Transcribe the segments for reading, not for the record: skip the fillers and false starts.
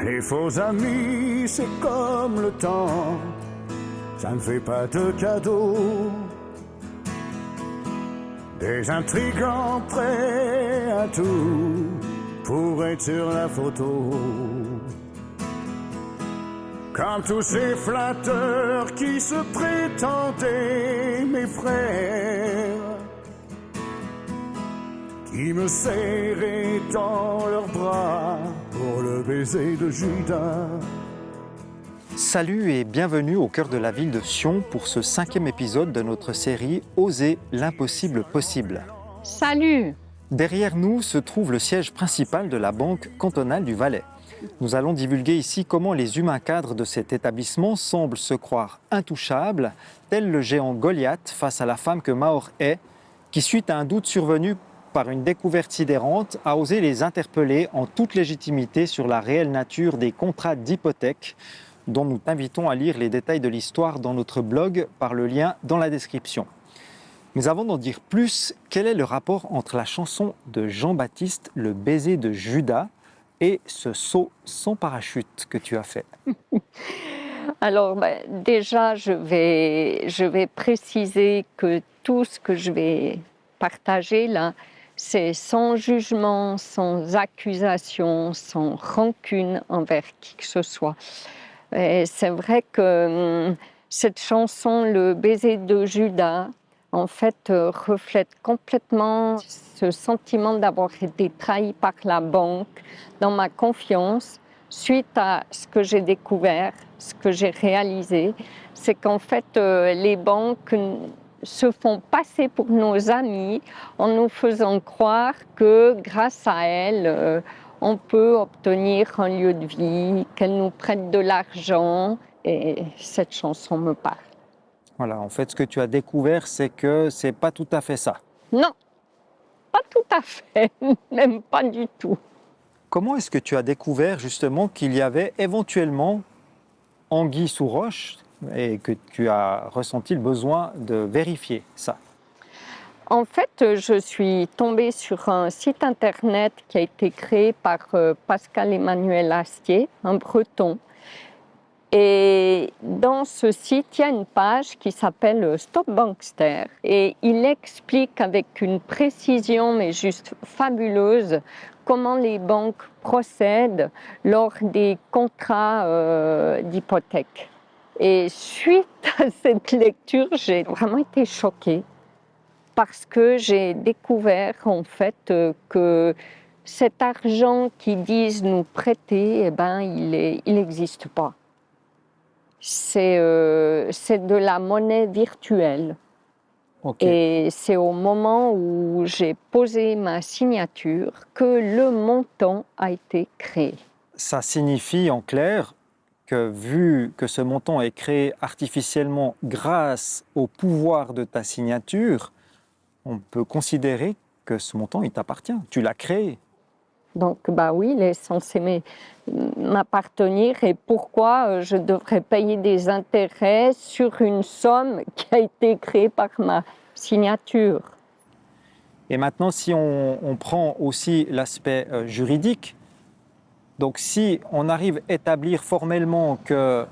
Les faux amis, c'est comme le temps, ça ne fait pas de cadeaux. Des intrigants prêts à tout pour être sur la photo. Comme tous ces flatteurs qui se prétendaient mes frères, qui me serraient dans leurs bras pour le baiser de Judas. Salut et bienvenue au cœur de la ville de Sion pour ce 5e épisode de notre série « Oser l'impossible possible ». Salut! Derrière nous se trouve le siège principal de la Banque cantonale du Valais. Nous allons divulguer ici comment les humains cadres de cet établissement semblent se croire intouchables, tel le géant Goliath face à la femme que Maor est, qui suite à un doute survenu par une découverte sidérante, a osé les interpeller en toute légitimité sur la réelle nature des contrats d'hypothèque, dont nous t'invitons à lire les détails de l'histoire dans notre blog par le lien dans la description. Mais avant d'en dire plus, quel est le rapport entre la chanson de Jean-Baptiste, Le baiser de Judas, et ce saut sans parachute que tu as fait? Alors déjà, je vais préciser que tout ce que je vais partager là, c'est sans jugement, sans accusation, sans rancune envers qui que ce soit. Et c'est vrai que cette chanson, Le baiser de Judas, en fait, reflète complètement ce sentiment d'avoir été trahi par la banque dans ma confiance suite à ce que j'ai découvert, ce que j'ai réalisé. C'est qu'en fait, les banques se font passer pour nos amis en nous faisant croire que grâce à elles, on peut obtenir un lieu de vie, qu'elles nous prêtent de l'argent. Et cette chanson me parle. Voilà, en fait, ce que tu as découvert, c'est que c'est pas tout à fait ça. Non, pas tout à fait, même pas du tout. Comment est-ce que tu as découvert justement qu'il y avait éventuellement anguille sous roche et que tu as ressenti le besoin de vérifier ça? En fait, je suis tombée sur un site internet qui a été créé par Pascal-Emmanuel Astier, un Breton. Et dans ce site, il y a une page qui s'appelle Stop Bankster. Et il explique avec une précision, mais juste fabuleuse, comment les banques procèdent lors des contrats d'hypothèque. Et suite à cette lecture, j'ai vraiment été choquée parce que j'ai découvert en fait que cet argent qu'ils disent nous prêter, il n'existe pas. C'est de la monnaie virtuelle. Okay. Et c'est au moment où j'ai posé ma signature que le montant a été créé. Ça signifie en clair que vu que ce montant est créé artificiellement grâce au pouvoir de ta signature, on peut considérer que ce montant, il t'appartient. Tu l'as créé. Donc, oui, il est censé m'appartenir. Et pourquoi je devrais payer des intérêts sur une somme qui a été créée par ma signature? Et maintenant, si on prend aussi l'aspect juridique, donc si on arrive à établir formellement qu'il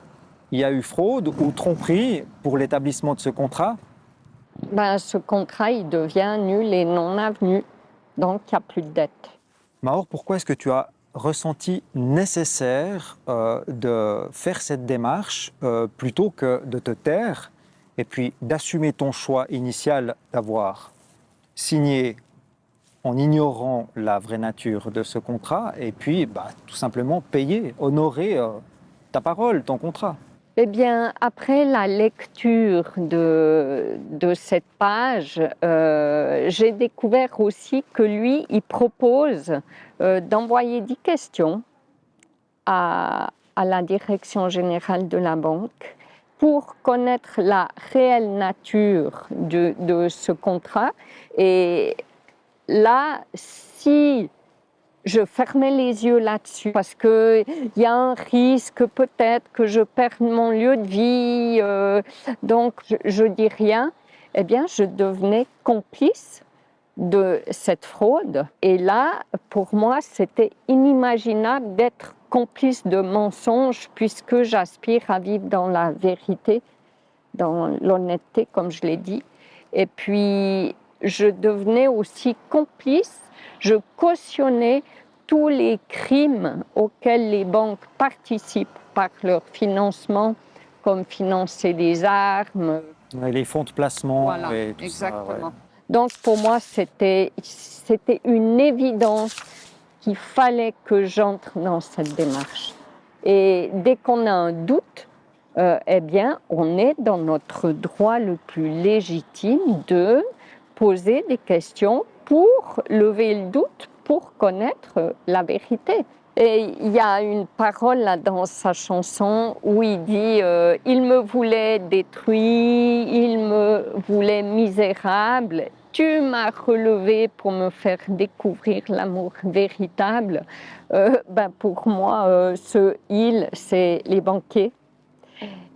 y a eu fraude ou tromperie pour l'établissement de ce contrat, ce contrat, il devient nul et non avenu. Donc, il n'y a plus de dette. Maor, pourquoi est-ce que tu as ressenti nécessaire de faire cette démarche plutôt que de te taire et puis d'assumer ton choix initial d'avoir signé en ignorant la vraie nature de ce contrat et puis tout simplement payer, honorer ta parole, ton contrat? Eh bien, après la lecture de cette page, j'ai découvert aussi que lui, il propose d'envoyer 10 questions à la direction générale de la banque pour connaître la réelle nature de ce contrat. Et là, si je fermais les yeux là-dessus parce qu'il y a un risque peut-être que je perde mon lieu de vie, donc je dis rien, eh bien je devenais complice de cette fraude. Et là, pour moi, c'était inimaginable d'être complice de mensonges puisque j'aspire à vivre dans la vérité, dans l'honnêteté, comme je l'ai dit. Et puis, je devenais aussi complice, je cautionnais tous les crimes auxquels les banques participent par leur financement, comme financer des armes. Ouais, les fonds de placement Voilà, et tout exactement. ça. Ouais. Donc pour moi, c'était une évidence qu'il fallait que j'entre dans cette démarche. Et dès qu'on a un doute, eh bien, on est dans notre droit le plus légitime de poser des questions pour lever le doute, pour connaître la vérité. Et il y a une parole là dans sa chanson où il dit il me voulait détruit, il me voulait misérable. Tu m'as relevé pour me faire découvrir l'amour véritable. Pour moi, ce il, c'est les banquiers.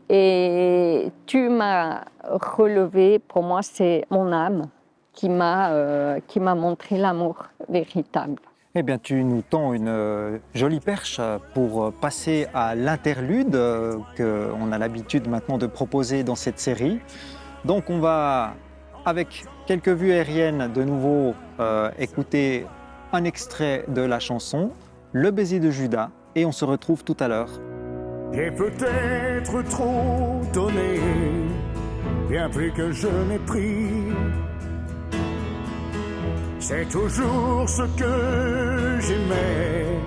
Et tu m'as relevé, pour moi, c'est mon âme qui m'a montré l'amour véritable. Eh bien, tu nous tends une jolie perche pour passer à l'interlude qu'on a l'habitude maintenant de proposer dans cette série. Donc, on va, avec quelques vues aériennes, de nouveau écouter un extrait de la chanson, Le baiser de Judas, et on se retrouve tout à l'heure. J'ai peut-être trop donné, bien plus que je n'ai pris. C'est toujours ce que j'aimais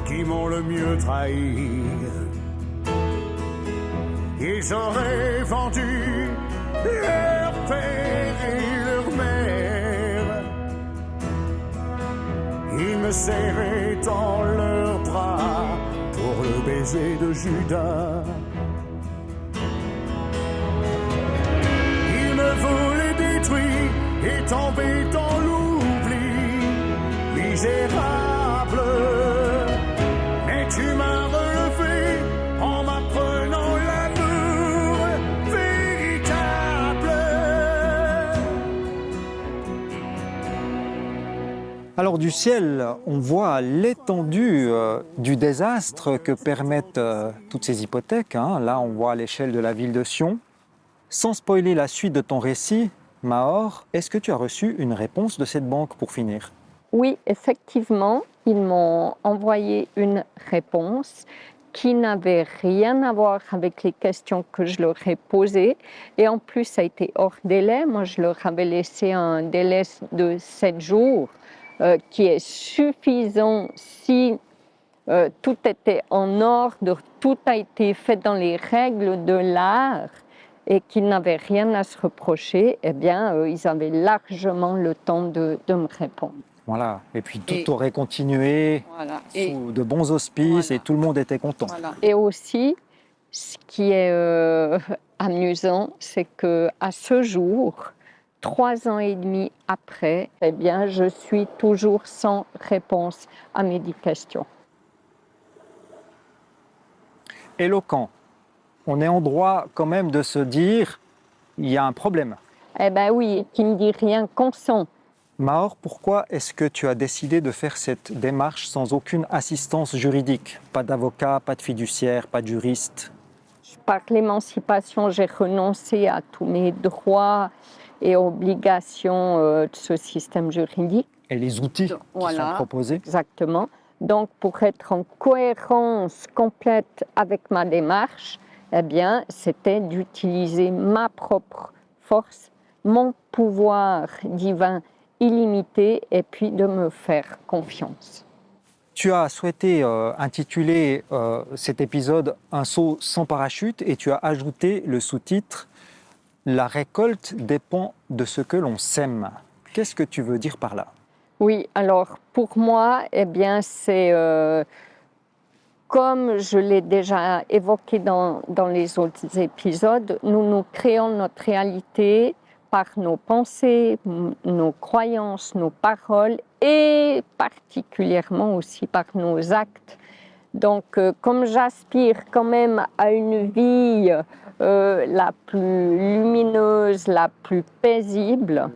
qui m'ont le mieux trahi. Ils auraient vendu leur père et leur mère. Ils me serraient dans leurs bras pour le baiser de Judas. Ils me voulaient détruire et tomber dans l'oubli. Misérable, mais tu m'as relevé en m'apprenant l'amour véritable. Alors du ciel, on voit l'étendue du désastre que permettent toutes ces hypothèques. Hein. Là, on voit à l'échelle de la ville de Sion. Sans spoiler la suite de ton récit, Maor, est-ce que tu as reçu une réponse de cette banque pour finir ? Oui, effectivement, ils m'ont envoyé une réponse qui n'avait rien à voir avec les questions que je leur ai posées. Et en plus, ça a été hors délai. Moi, je leur avais laissé un délai de 7 jours, qui est suffisant si tout était en ordre, tout a été fait dans les règles de l'art et qu'ils n'avaient rien à se reprocher. Eh bien, ils avaient largement le temps de me répondre. Voilà, et puis tout aurait continué sous de bons auspices et tout le monde était content. Voilà. Et aussi, ce qui est amusant, c'est qu'à ce jour, 3 ans et demi après, eh bien, je suis toujours sans réponse à mes 10 questions. Éloquent. On est en droit quand même de se dire, il y a un problème. Eh bien oui, qui ne dit rien consent. Maor, pourquoi est-ce que tu as décidé de faire cette démarche sans aucune assistance juridique ? Pas d'avocat, pas de fiduciaire, pas de juriste ? Par l'émancipation, j'ai renoncé à tous mes droits et obligations de ce système juridique. Et les outils qui sont proposés ? Exactement. Donc, pour être en cohérence complète avec ma démarche, eh bien, c'était d'utiliser ma propre force, mon pouvoir divin illimité et puis de me faire confiance. Tu as souhaité intituler cet épisode « Un saut sans parachute » et tu as ajouté le sous-titre « La récolte dépend de ce que l'on sème ». Qu'est-ce que tu veux dire par là ? Oui, alors pour moi, eh bien, c'est comme je l'ai déjà évoqué dans les autres épisodes, nous créons notre réalité par nos pensées, nos croyances, nos paroles et particulièrement aussi par nos actes. Donc, comme j'aspire quand même à une vie la plus lumineuse, la plus paisible,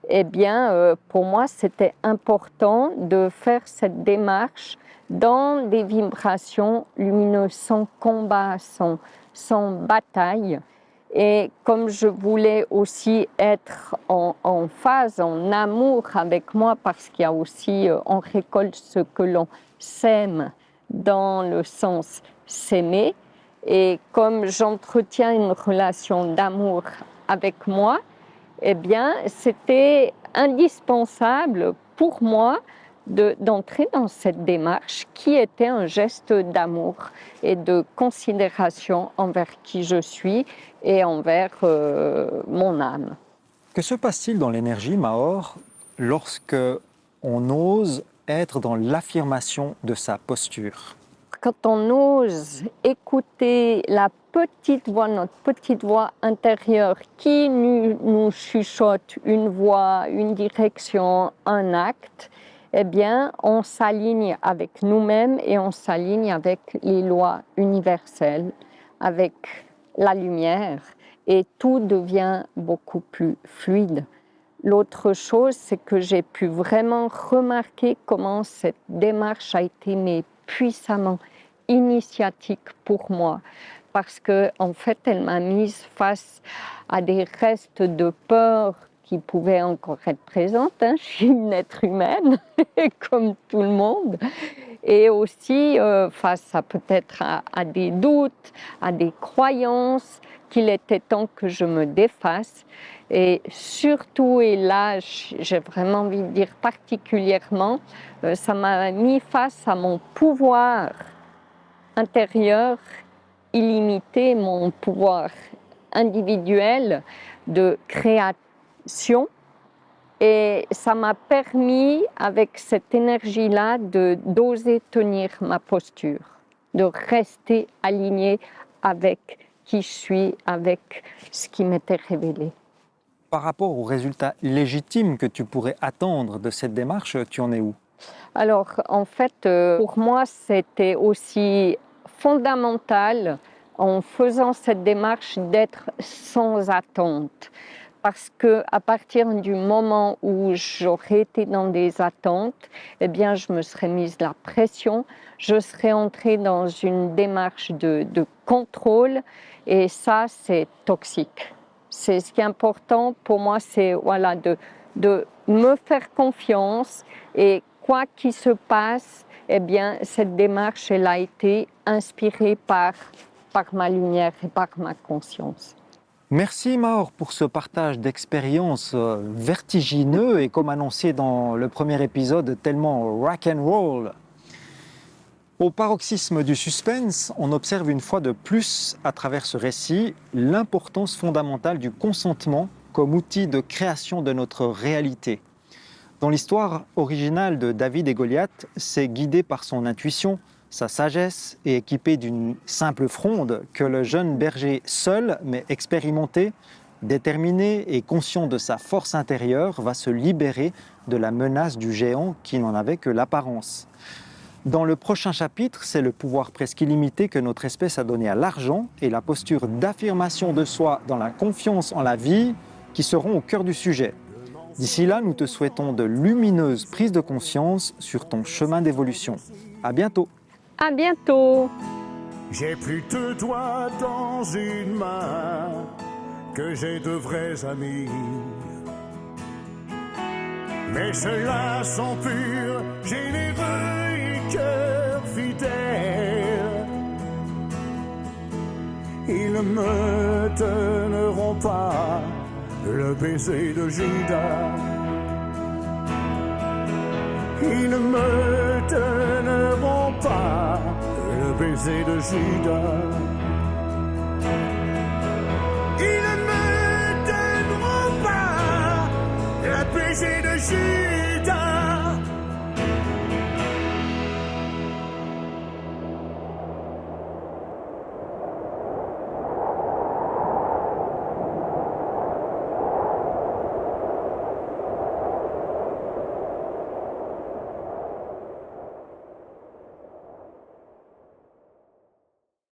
eh bien, pour moi, c'était important de faire cette démarche dans des vibrations lumineuses, sans combat, sans bataille. Et comme je voulais aussi être en phase, en amour avec moi, parce qu'il y a aussi, on récolte ce que l'on sème dans le sens s'aimer. Et comme j'entretiens une relation d'amour avec moi, eh bien, c'était indispensable pour moi d'entrer dans cette démarche qui était un geste d'amour et de considération envers qui je suis et envers mon âme. Que se passe-t-il dans l'énergie, Maor, lorsque on ose être dans l'affirmation de sa posture? Quand on ose écouter la petite voix, notre petite voix intérieure qui nous chuchote une voix, une direction, un acte, eh bien, on s'aligne avec nous-mêmes et on s'aligne avec les lois universelles, avec la lumière, et tout devient beaucoup plus fluide. L'autre chose, c'est que j'ai pu vraiment remarquer comment cette démarche a été puissamment initiatique pour moi, parce que en fait, elle m'a mise face à des restes de peur qui pouvaient encore être présentes. Je suis une être humaine, comme tout le monde, et aussi face à peut-être à des doutes, à des croyances qu'il était temps que je me défasse. Et surtout, et là, j'ai vraiment envie de dire particulièrement, ça m'a mis face à mon pouvoir intérieur illimité, mon pouvoir individuel de création. Et ça m'a permis, avec cette énergie-là, d'oser tenir ma posture, de rester alignée avec qui je suis, avec ce qui m'était révélé. Par rapport aux résultats légitimes que tu pourrais attendre de cette démarche, tu en es où? Alors, en fait, pour moi, c'était aussi fondamental, en faisant cette démarche, d'être sans attente. Parce qu'à partir du moment où j'aurais été dans des attentes, eh bien, je me serais mise la pression, je serais entrée dans une démarche de contrôle, et ça, c'est toxique. C'est ce qui est important pour moi, c'est voilà, de me faire confiance, et quoi qu'il se passe, eh bien, cette démarche, elle a été inspirée par ma lumière et par ma conscience. Merci Maor pour ce partage d'expériences vertigineux et comme annoncé dans le premier épisode, tellement rock and roll. Au paroxysme du suspense, on observe une fois de plus à travers ce récit l'importance fondamentale du consentement comme outil de création de notre réalité. Dans l'histoire originale de David et Goliath, c'est guidé par son intuition, sa sagesse et équipé d'une simple fronde que le jeune berger seul mais expérimenté, déterminé et conscient de sa force intérieure va se libérer de la menace du géant qui n'en avait que l'apparence. Dans le prochain chapitre, c'est le pouvoir presque illimité que notre espèce a donné à l'argent et la posture d'affirmation de soi dans la confiance en la vie qui seront au cœur du sujet. D'ici là, nous te souhaitons de lumineuses prises de conscience sur ton chemin d'évolution. À bientôt. À bientôt. J'ai plus de doigts dans une main que j'ai de vrais amis. Mais ceux-là sont purs, généreux et cœurs fidèles. Ils ne me donneront pas le baiser de Judas. Ils ne me donneront pas le baiser de Judas. Ils ne me donneront pas le baiser de Judas.